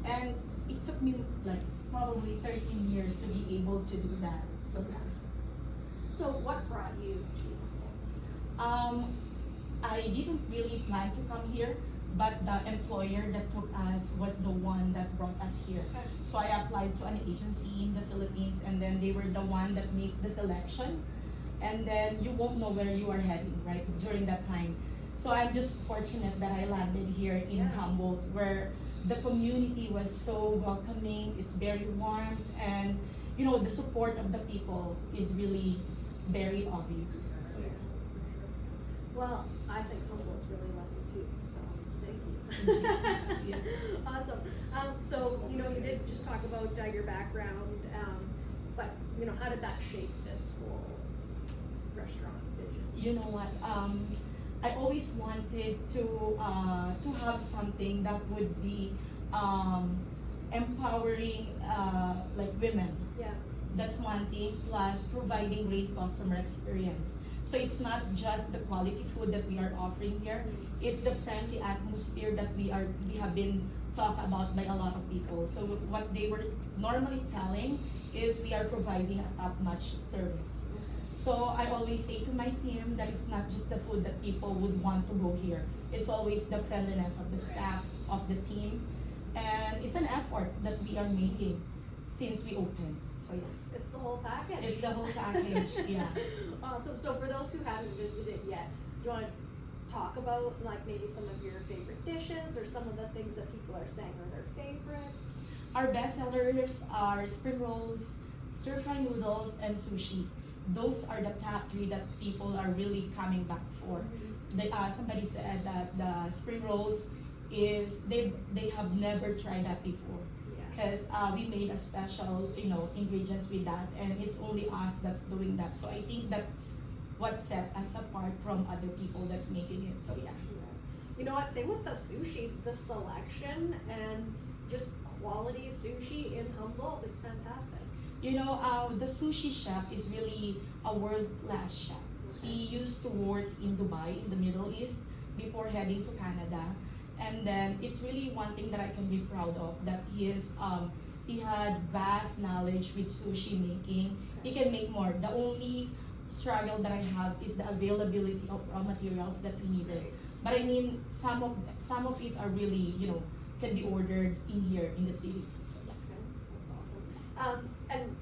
And it took me like probably 13 years to be able to do that. So yeah. So what brought you to Humboldt? I didn't really plan to come here, but the employer that took us was the one that brought us here. Okay. So I applied to an agency in the Philippines, and then they were the one that made the selection. And then you won't know where you are heading, right, during that time. So I'm just fortunate that I landed here in Yeah. Humboldt, where the community was so welcoming. It's very warm, and you know the support of the people is really very obvious. So yeah. Well, I think Humboldt's really lucky too, so thank you. Yeah. Awesome. So, you know, you did just talk about your background, but, you know, how did that shape this whole restaurant vision? You know what? I always wanted to have something that would be empowering like women. Yeah. That's one thing, plus providing great customer experience. So it's not just the quality food that we are offering here, it's the friendly atmosphere that we have been talked about by a lot of people. So what they were normally telling is we are providing a top-notch service. So I always say to my team that it's not just the food that people would want to go here. It's always the friendliness of the staff, of the team, and it's an effort that we are making since we opened. So yes, It's the whole package. it's the whole package. Yeah. Awesome. So for those who haven't visited yet, do you want to talk about like maybe some of your favorite dishes or some of the things that people are saying are their favorites? Our best sellers are spring rolls, stir fry noodles, and sushi. Those are the top three that people are really coming back for. Somebody said that the spring rolls is they have never tried that before, Yeah. because we made a special ingredients with that, and it's only us that's doing that. So I think that's what set us apart from other people that's making it. So yeah. You know what? Same with the sushi, the selection and just quality sushi in Humboldt. It's fantastic. The sushi chef is really a world-class chef. He used to work in Dubai, in the Middle East, before heading to Canada. And then it's really one thing that I can be proud of, that he had vast knowledge with sushi making. He can make more. The only struggle that I have is the availability of raw materials that we needed. But I mean, some of it are really, can be ordered in here in the city. So yeah. Okay, that's awesome. And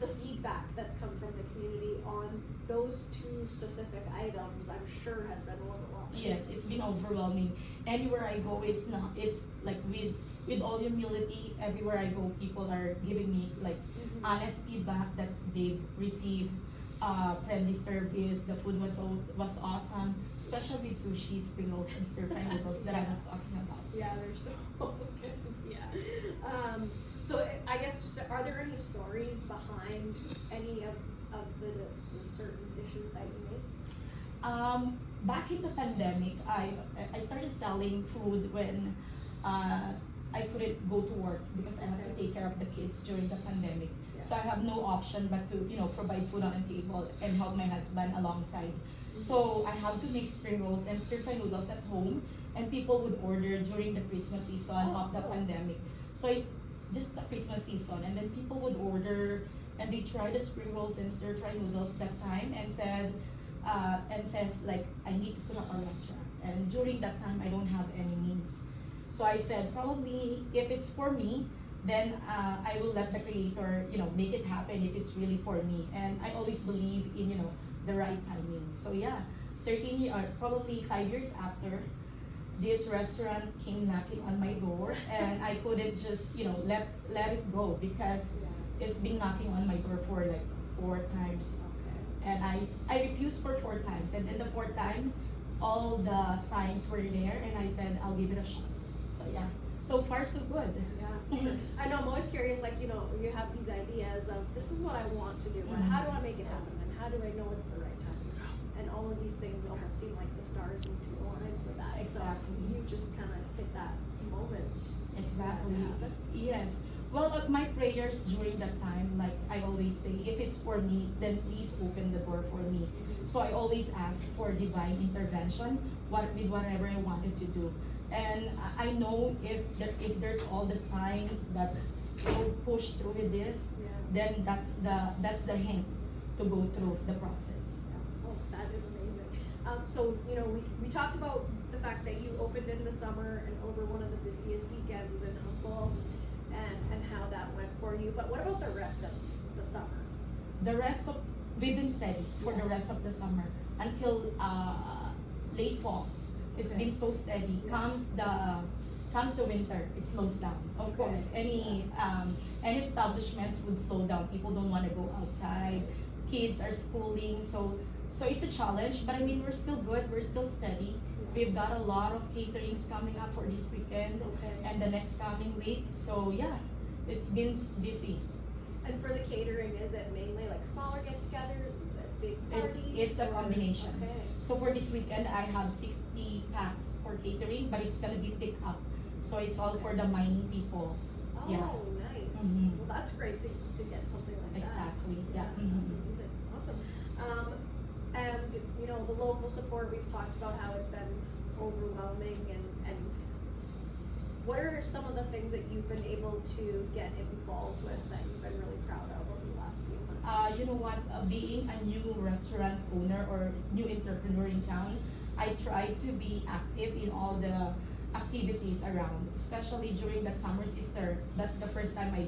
the feedback that's come from the community on those two specific items, I'm sure has been overwhelming. Yes, it's been overwhelming. Anywhere I go, it's like with all humility, everywhere I go, people are giving me like honest feedback that they've received, friendly service. The food was awesome, especially with sushi, spring rolls, and stir fry noodles that I was talking about. Yeah, they're so good. Yeah. So I guess just are there any stories behind any of the certain dishes that you make? Back in the pandemic, I started selling food when I couldn't go to work because I had to take care of the kids during the pandemic. Yeah. So I have no option but to provide food on the table and help my husband alongside. So I have to make spring rolls and stir fry noodles at home, and people would order during the Christmas season of the pandemic. So it's just the Christmas season, and then people would order and they tried the spring rolls and stir fry noodles that time and says like, I need to put up a restaurant. And during that time, I don't have any means. So I said, probably if it's for me, then I will let the creator, make it happen if it's really for me. And I always believe in, the right timing. So yeah, probably 5 years after, this restaurant came knocking on my door, and I couldn't just, let it go, because it's been knocking on my door for like 4 times. Okay. And I refused for 4 times, and then the 4th time, all the signs were there, and I said, I'll give it a shot. So yeah, so far so good. Yeah, sure. I know I'm always curious, like, you have these ideas of this is what I want to do, and how do I make it happen, and how do I know it's the right time? And all of these things almost seem like the stars need to align for that. Exactly. So you just kind of hit that moment. Exactly. For that to happen. Yes. Well, my prayers during that time, like I always say, if it's for me, then please open the door for me. So I always ask for divine intervention with whatever I wanted to do. And I know if there's all the signs that's push through with this, Yeah. then that's the hint to go through the process. So that is amazing. So you know, we talked about the fact that you opened in the summer and over one of the busiest weekends in Humboldt, and how that went for you. But what about the rest of the summer? The rest of we've been steady for the rest of the summer until late fall. It's Okay. been so steady. Comes the winter, it slows down. Of Okay. course, any establishments would slow down. People don't want to go outside. Kids are schooling, so it's a challenge. But I mean, we're still good. We're still steady. We've got a lot of caterings coming up for this weekend Okay. and the next coming week. So yeah, it's been busy. And for the catering, is it mainly like smaller get-togethers? Is it big parties? It's a or- combination. Okay. So for this weekend, I have 60 packs for catering, but it's gonna be picked up. So it's all for the mining people. Oh, Yeah. nice. Mhm. Well, that's great to get something like that. Exactly. Yeah. That's amazing. Awesome. And you know, the local support, we've talked about how it's been overwhelming, and what are some of the things that you've been able to get involved with that you've been really proud of over the last few months? You know what? Being a new restaurant owner or new entrepreneur in town, I try to be active in all the activities around, especially during that summer sister. That's the first time I